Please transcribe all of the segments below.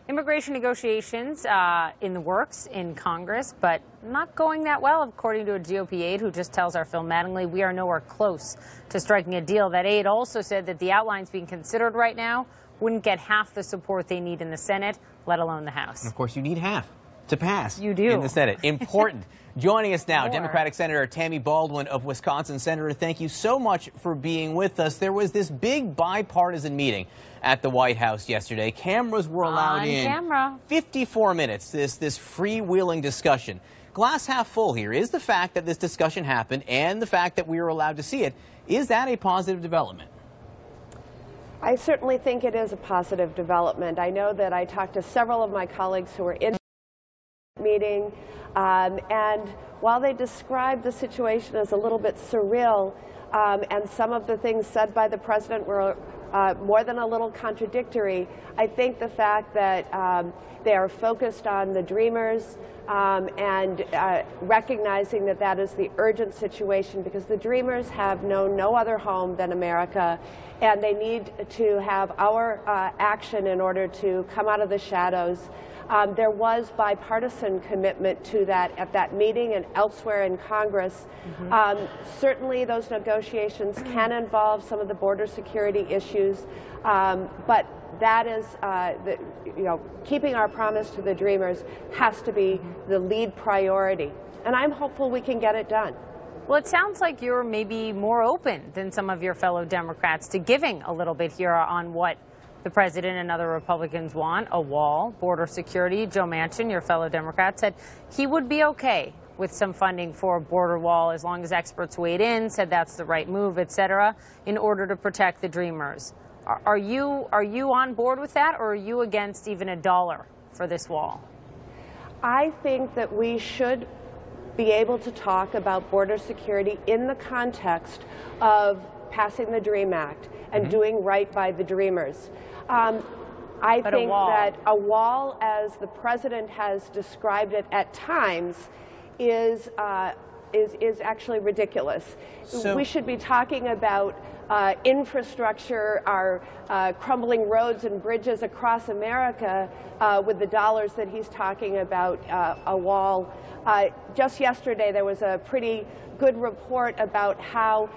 Immigration negotiations in the works in Congress, but not going that well, according to a GOP aide who just tells our Phil Mattingly we are nowhere close to striking a deal. That aide also said that the outlines being considered right now wouldn't get half the support they need in the Senate, let alone the House. And of course, you need half to pass. You do. In the Senate. Important. Joining us now, More. Democratic Senator Tammy Baldwin of Wisconsin. Senator, thank you so much for being with us. There was this big bipartisan meeting at the White House yesterday. Cameras were allowed On in. camera. 54 minutes, this freewheeling discussion. Glass half full here. Is the fact that this discussion happened and the fact that we were allowed to see it, is that a positive development? I certainly think it is a positive development. I know that I talked to several of my colleagues who were in the meeting, and while they described the situation as a little bit surreal, and some of the things said by the president were more than a little contradictory, I think the fact that they are focused on the Dreamers and recognizing that that is the urgent situation, because the Dreamers have known no other home than America, and they need to have our action in order to come out of the shadows. There was bipartisan commitment to that at that meeting and elsewhere in Congress. Certainly those negotiations can involve some of the border security issues, but that is, keeping our promise to the Dreamers has to be the lead priority. And I'm hopeful we can get it done. Well, it sounds like you're maybe more open than some of your fellow Democrats to giving a little bit here on what the president and other Republicans want: a wall, border security. Joe Manchin, your fellow Democrat, said he would be okay with some funding for a border wall as long as experts weighed in, said that's the right move, etc., in order to protect the Dreamers. Are you on board with that, or are you against even $1 for this wall? I think that we should be able to talk about border security in the context of passing the DREAM Act and doing right by the Dreamers. I think that a wall, as the president has described it at times, is actually ridiculous. So we should be talking about infrastructure, our crumbling roads and bridges across America with the dollars that he's talking about a wall. Just yesterday there was a pretty good report about how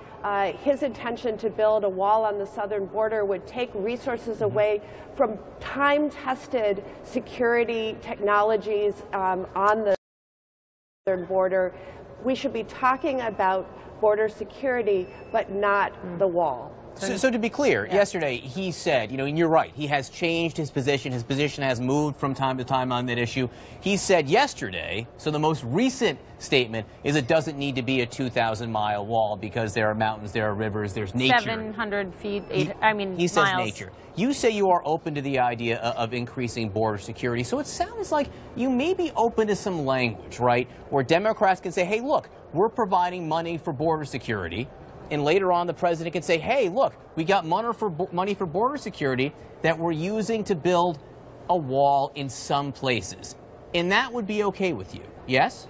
his intention to build a wall on the southern border would take resources away from time-tested security technologies on the southern border. We should be talking about border security, but not the wall. So to be clear, yesterday he said, and you're right, he has changed his position. His position has moved from time to time on that issue. He said yesterday, so the most recent statement is it doesn't need to be a 2,000-mile wall because there are mountains, there are rivers, there's nature. 700 feet, He miles. says nature. You say you are open to the idea of increasing border security. So it sounds like you may be open to some language, right, where Democrats can say, hey, look, we're providing money for border security. And later on, the president can say, hey, look, we got money for border security that we're using to build a wall in some places. And that would be okay with you, yes?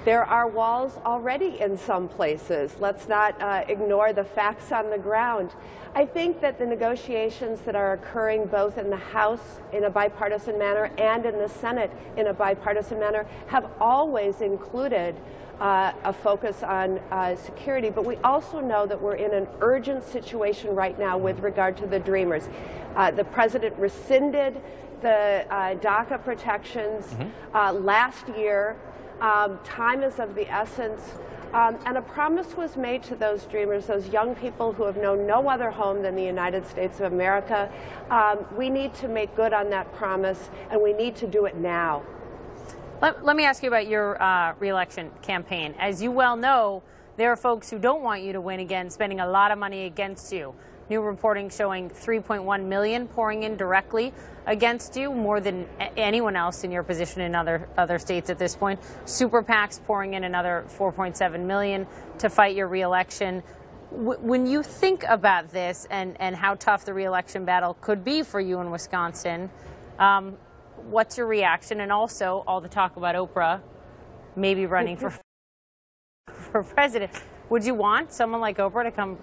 There are walls already in some places. Let's not ignore the facts on the ground. I think that the negotiations that are occurring both in the House in a bipartisan manner and in the Senate in a bipartisan manner have always included a focus on security, but we also know that we're in an urgent situation right now with regard to the Dreamers. The president rescinded the DACA protections last year. Time is of the essence, and a promise was made to those Dreamers, those young people who have known no other home than the United States of America. We need to make good on that promise, and we need to do it now. Let me ask you about your re-election campaign. As you well know, there are folks who don't want you to win again, spending a lot of money against you. New reporting showing $3.1 million pouring in directly against you, more than anyone else in your position in other states at this point. Super PACs pouring in another $4.7 million to fight your re-election. When you think about this and how tough the re-election battle could be for you in Wisconsin, what's your reaction? And also all the talk about Oprah maybe running for president. Would you want someone like Oprah to come,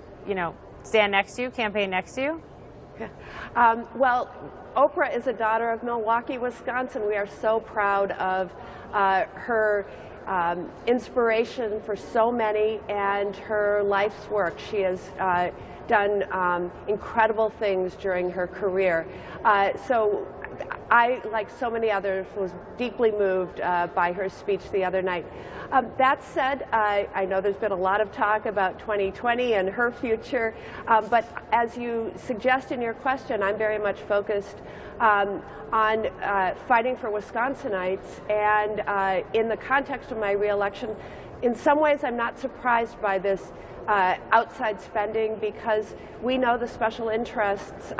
stand next to you, campaign next to you? Well, Oprah is a daughter of Milwaukee, Wisconsin. We are so proud of her inspiration for so many and her life's work. She has done incredible things during her career. So I, like so many others, was deeply moved by her speech the other night. That said, I know there's been a lot of talk about 2020 and her future, but as you suggest in your question, I'm very much focused on fighting for Wisconsinites, and in the context of my reelection, in some ways I'm not surprised by this outside spending, because we know the special interests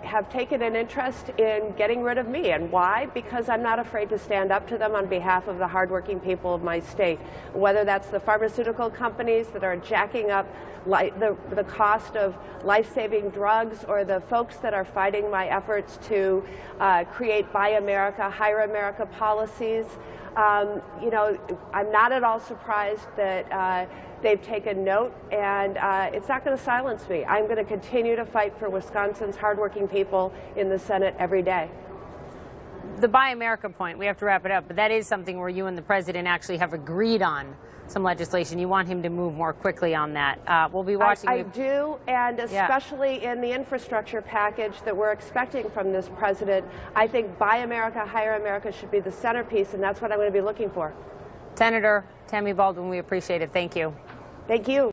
have taken an interest in getting rid of me. And why? Because I'm not afraid to stand up to them on behalf of the hardworking people of my state, whether that's the pharmaceutical companies that are jacking up the cost of life-saving drugs, or the folks that are fighting my efforts to create Buy America, Hire America policies. You know, I'm not at all surprised that they've taken note, and it's not going to silence me. I'm going to continue to fight for Wisconsin's hardworking people in the Senate every day. The Buy America point, we have to wrap it up, but that is something where you and the president actually have agreed on some legislation. You want him to move more quickly on that. We'll be watching. I do, and especially in the infrastructure package that we're expecting from this president, I think Buy America, Hire America should be the centerpiece, and that's what I'm going to be looking for. Senator Tammy Baldwin, we appreciate it. Thank you. Thank you.